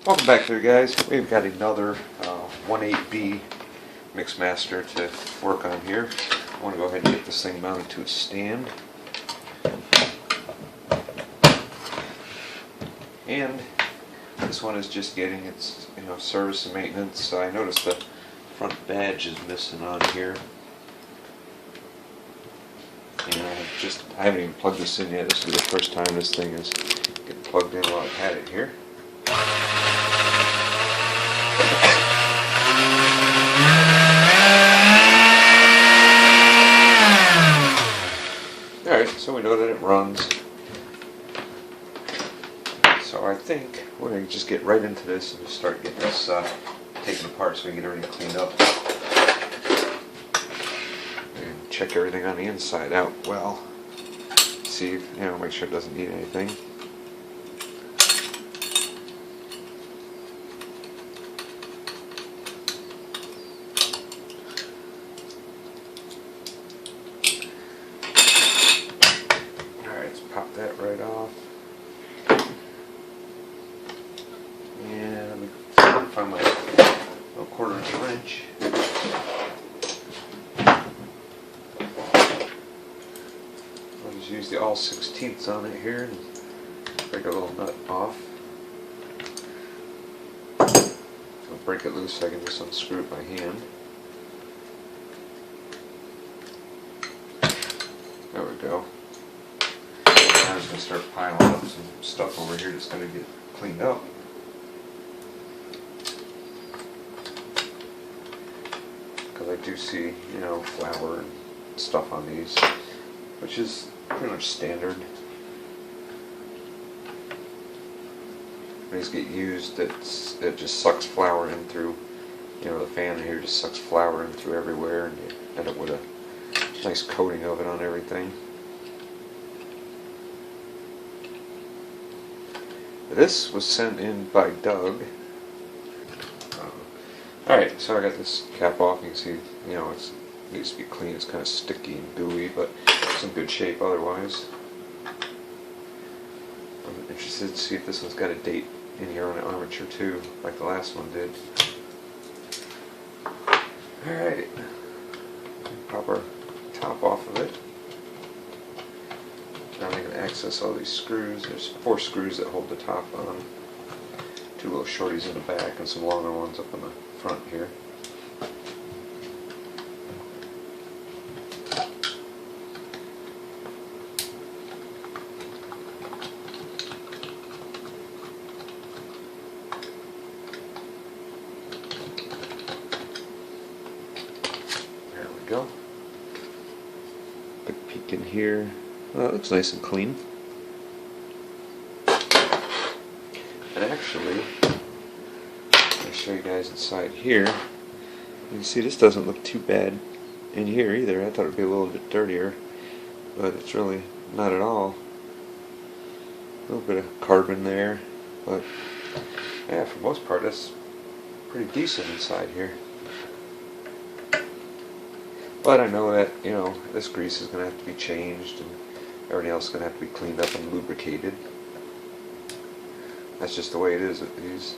Welcome back there, guys. We've got another 1.8B Mixmaster to work on here. I want to go ahead and get this thing mounted to a stand. And this one is just getting its service and maintenance. I noticed the front badge is missing on here. And I haven't even plugged this in yet. This is the first time this thing is getting plugged in while I've had it here. Alright, so we know that it runs. So I think we're going to just get right into this and just start getting this taken apart so we can get everything cleaned up. And check everything on the inside out well. See if, make sure it doesn't need anything. Pop that right off. And let me find my little 1/4-inch wrench. I'll just use the all 16ths on it here and break a little nut off. I'll break it loose so I can just unscrew it by hand. There we go. I'm just going to start piling up some stuff over here that's going to get cleaned up. Because I do see, flour and stuff on these, which is pretty much standard. When these get used, it just sucks flour in through, the fan here just sucks flour in through everywhere, and you end up with a nice coating of it on everything. This was sent in by Doug. Alright, so I got this cap off. You can see, it needs to be clean. It's kind of sticky and gooey, but it's in good shape otherwise. I'm interested to see if this one's got a date in here on the armature too, like the last one did. Alright, pop our top off of it. Now we can access all these screws. There's 4 screws that hold the top on. 2 little shorties in the back and some longer ones up in the front here. There we go. Quick peek in here. Well, it looks nice and clean. And actually, I'll show you guys inside here. You can see this doesn't look too bad in here either. I thought it would be a little bit dirtier, but it's really not at all. A little bit of carbon there, but yeah, for the most part, that's pretty decent inside here. But I know that, this grease is going to have to be changed, and everything else is going to have to be cleaned up and lubricated. That's just the way it is with these.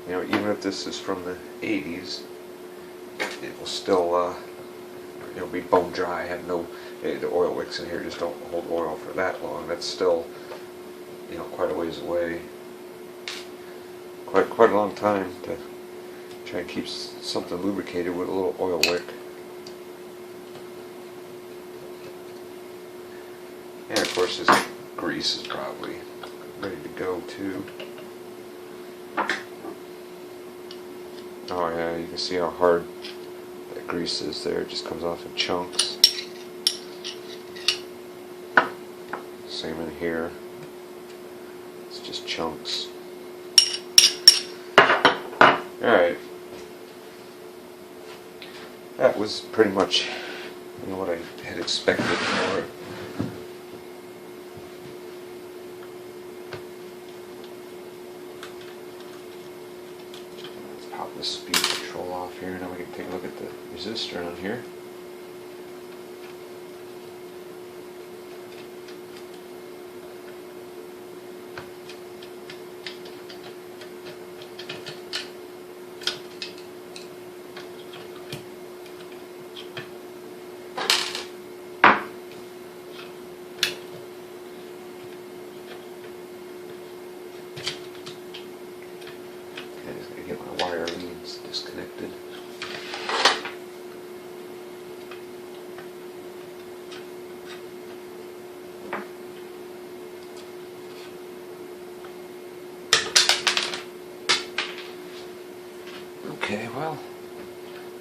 Even if this is from the 80s, it will still, be bone dry. Have the oil wicks in here just don't hold oil for that long. That's still, quite a ways away. Quite a long time to try and keep something lubricated with a little oil wick. And of course this grease is probably ready to go too. Oh yeah, you can see how hard that grease is there. It just comes off in chunks. Same in here. It's just chunks. Alright. That was pretty much what I had expected for it. Pop the speed control off here. Now we can take a look at the resistor on here. I just gotta get my wire leads disconnected. Okay, well,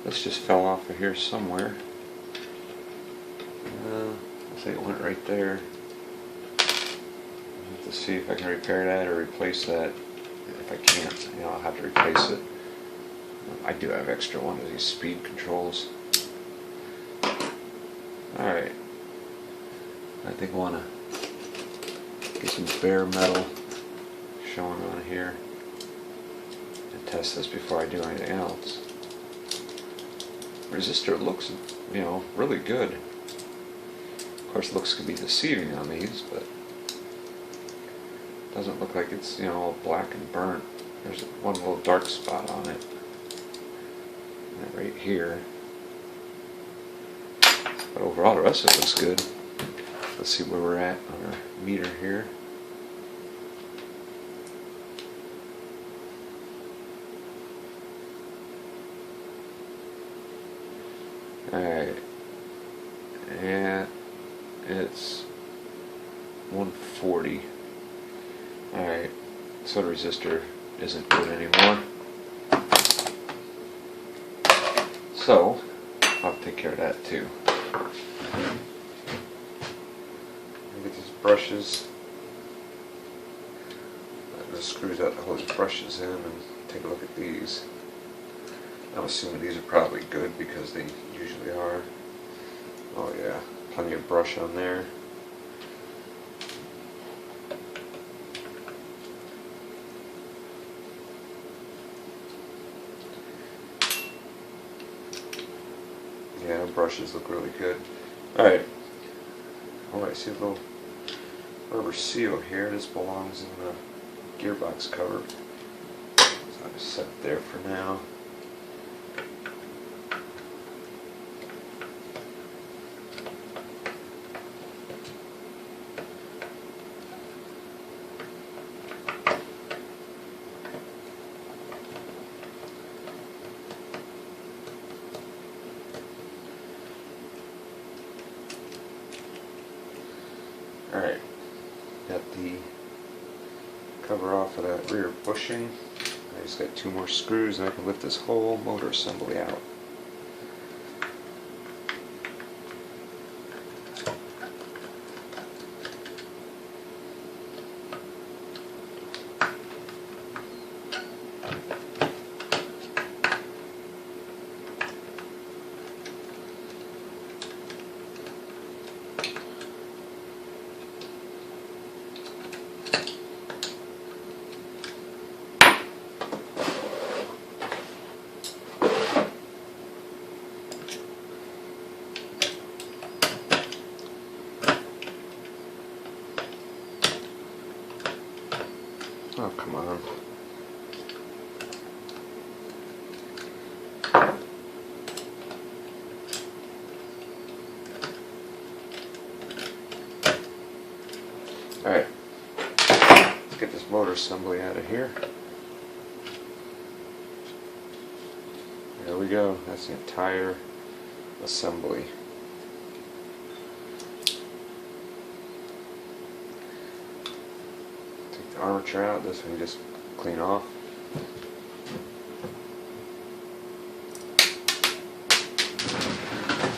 this just fell off of here somewhere. I think it went right there. I'll have to see if I can repair that or replace that. If I can't, you know, I'll have to replace it. I do have extra one of these speed controls. Alright. I think I want to get some bare metal showing on here and test this before I do anything else. Resistor looks, you know, really good. Of course, looks could be deceiving on these, but it doesn't look like it's, you know, all black and burnt. There's one little dark spot on it, and right here. But overall, the rest of it looks good. Let's see where we're at on our meter here. Alright, and it's 140. Alright, so the resistor isn't good anymore. So, I'll take care of that too. Get these brushes, the screws out to hold the brushes in, and take a look at these. I'm assuming these are probably good because they usually are. Oh yeah, plenty of brush on there. Yeah, brushes look really good. Alright. Oh, I see a little rubber seal here. This belongs in the gearbox cover. So I'll just set it there for now. Alright, got the cover off of that rear bushing. I just got 2 more screws and I can lift this whole motor assembly out. Oh, come on. Alright, let's get this motor assembly out of here. There we go, that's the entire assembly. Armature out, this one you just clean off.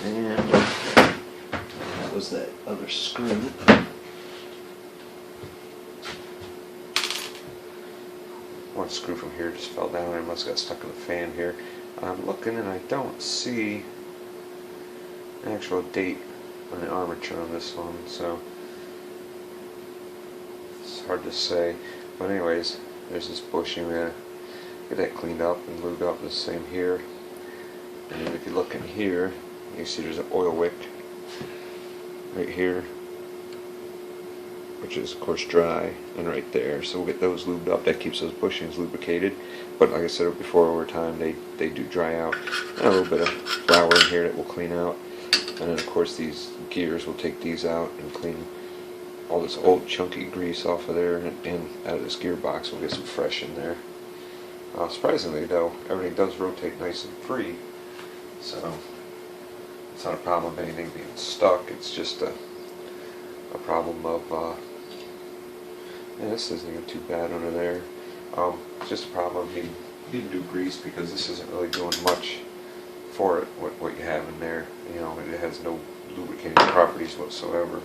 And that was that other screw. One screw from here just fell down and must have got stuck in the fan here. I'm looking and I don't see an actual date on the armature on this one, so hard to say, but anyways, there's this bushing. We're gonna get that cleaned up and lubed up. The same here. And then if you look in here, you see there's an oil wick right here, which is of course dry, and right there. So we'll get those lubed up. That keeps those bushings lubricated. But like I said before, over time they do dry out. And a little bit of flour in here that we'll clean out. And then of course these gears, we'll take these out and clean all this old chunky grease off of there and out of this gearbox. We'll get some fresh in there. Surprisingly though, everything does rotate nice and free, so it's not a problem of anything being stuck. It's just a problem of yeah, this isn't even too bad under there. It's just a problem of needing new grease, because this isn't really doing much for it, what you have in there. You know, it has no lubricating properties whatsoever.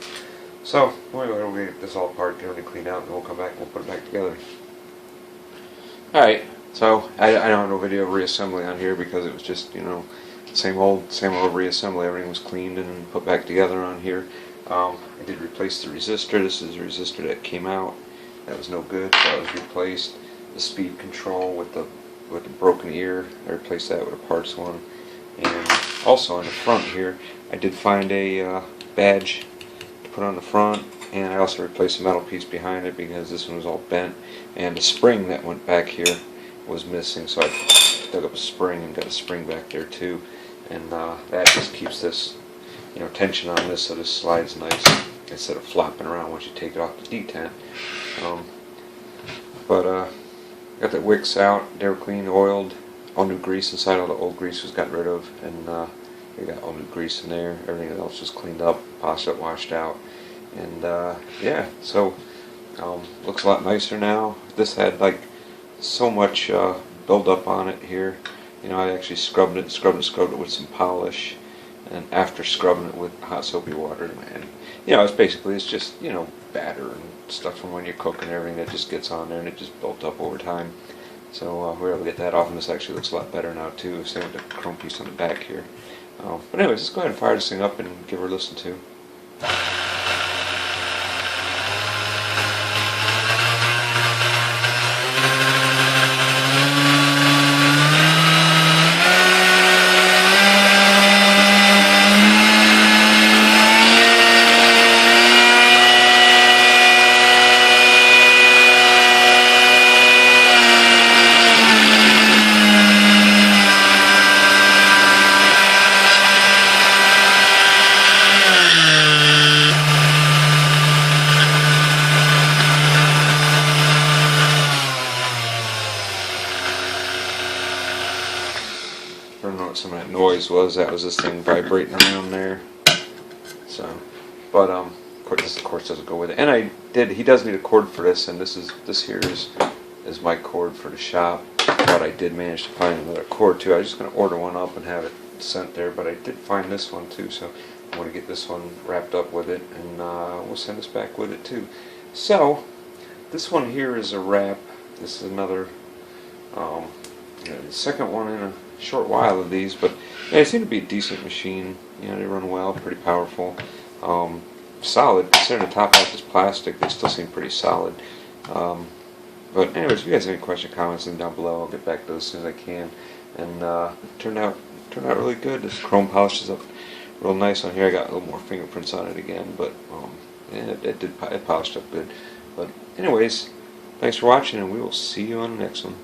So anyway, we'll get this all apart, get everything cleaned out, and then we'll come back and we'll put it back together. Alright, so I don't have no video of reassembly on here because it was just, you know, same old reassembly. Everything was cleaned and put back together on here. I did replace the resistor. This is the resistor that came out. That was no good, so that was replaced. The speed control with the broken ear, I replaced that with a parts one. And also on the front here, I did find a badge to put on the front, and I also replaced the metal piece behind it because this one was all bent, and the spring that went back here was missing, so I dug up a spring and got a spring back there too, and that just keeps this, you know, tension on this so this slides nice instead of flopping around once you take it off the detent. Got the wicks out, they were clean, oiled, all new grease inside. All the old grease was gotten rid of, and we got all new grease in there. Everything else was cleaned up, polished up, washed out, and yeah, so looks a lot nicer now. This had like so much build up on it here. You know, I actually scrubbed it with some polish, and after scrubbing it with hot soapy water, and you know, it's just, you know, batter and stuff from when you're cooking, everything that just gets on there, and it just built up over time. So we were able to get that off, and this actually looks a lot better now too. Same with the chrome piece on the back here. But anyways, let's go ahead and fire this thing up and give her a listen to. I don't know what some of that noise was. That was this thing vibrating around there. So, but of course doesn't go with it. And he does need a cord for this, and this here is my cord for the shop. But I did manage to find another cord too. I was just going to order one up and have it sent there, but I did find this one too. So I want to get this one wrapped up with it, and we'll send this back with it too. So this one here is a wrap. This is another the second one in a short while of these, but yeah, they seem to be a decent machine. You know, they run well, pretty powerful, solid. Considering the top half is plastic, they still seem pretty solid. But anyways, if you guys have any questions, comments, leave them down below. I'll get back to those as soon as I can. And turned out really good. This chrome polishes up real nice on here. I got a little more fingerprints on it again, but yeah, it polished up good. But anyways, thanks for watching, and we will see you on the next one.